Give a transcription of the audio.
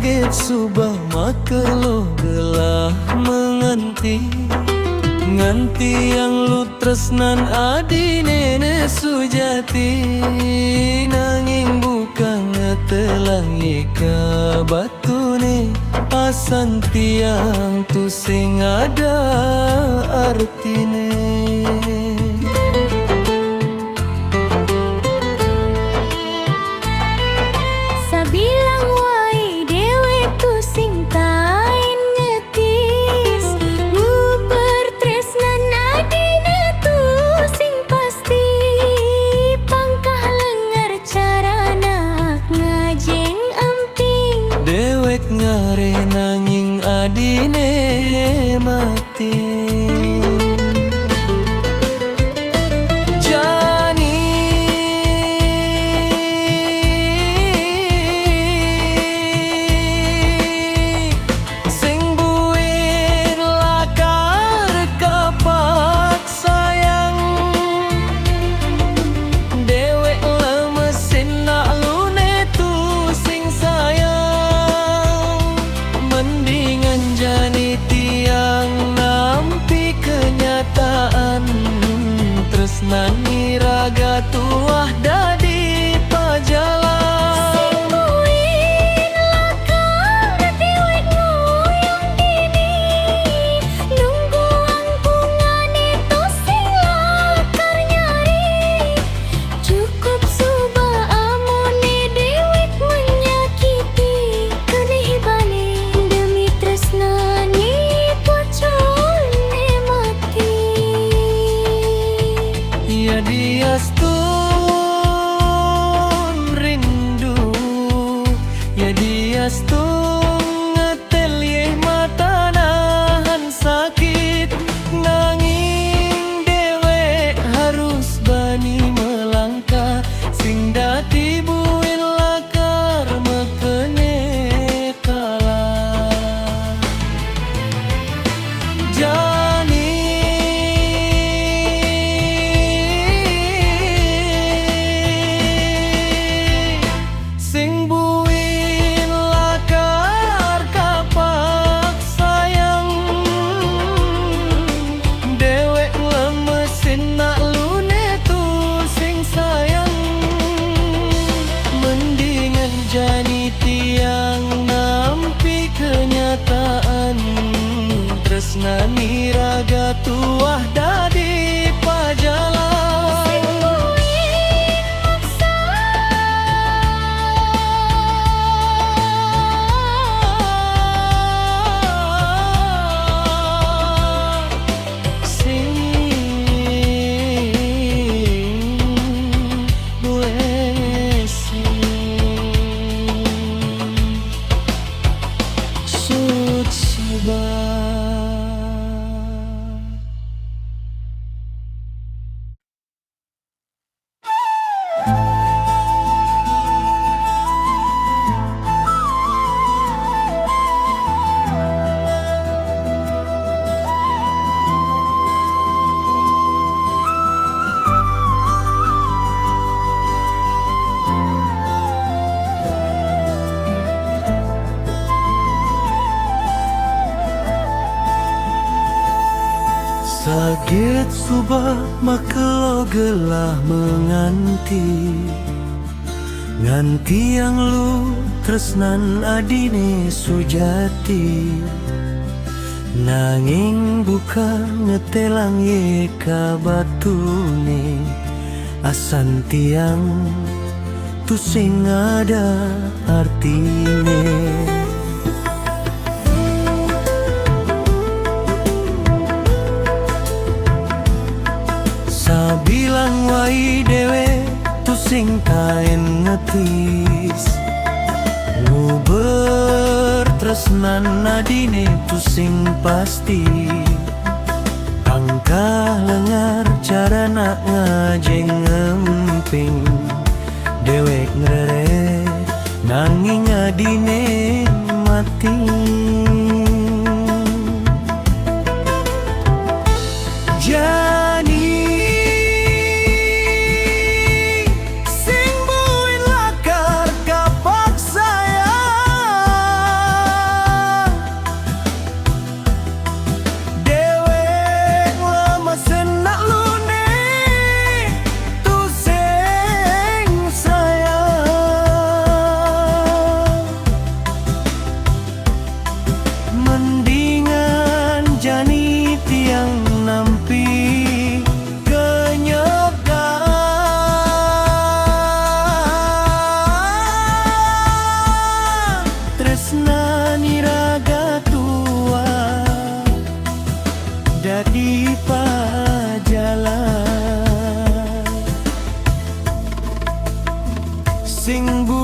Saget subah makelo gelah menganti nganti yang lu tresnan adine sujati, nanging bukan ngetelangi ka batune asan tiang tu sing ada artine. Sabilang wae dewek tu sing tain ngetis, nguber tresnan adine tu sing pasti, pangkah lengar carana ngajeng amping. Dewek ngare nanging adine mati. Nani raga tuah dadi pajalan, sing buin lakar dewek ngoyong dini, nunggu angkungane tu sing lakar nyari. Cukup subah amone dewek menyakiti, keneh balik demi tresnani pocone mati. ya diastun rindu, ya diastun ngetel ye mata nahan sakit, nanging dewek harus bani melangkah, sing dati buin lakar mekene kalah. Sing buin lakar kapak sayang, dewek lemesin nak lune tu sing sayang, mendingan jani tiang nampi kenyataan, tresnani raga tuah dadi pajalan. Saget subah makelo gelah menganti nganti yang lu tresnan adine sujati, nanging bukan ngetelang ye ka batune asan tiang tu sing ada artine. Sabilang wai dewe tu sing kain ngetis, nguber tresnan adine tu sing pasti, pangkah lengar cara nak ngajeng ngemping, dewek ngrere nanging adine mati. sing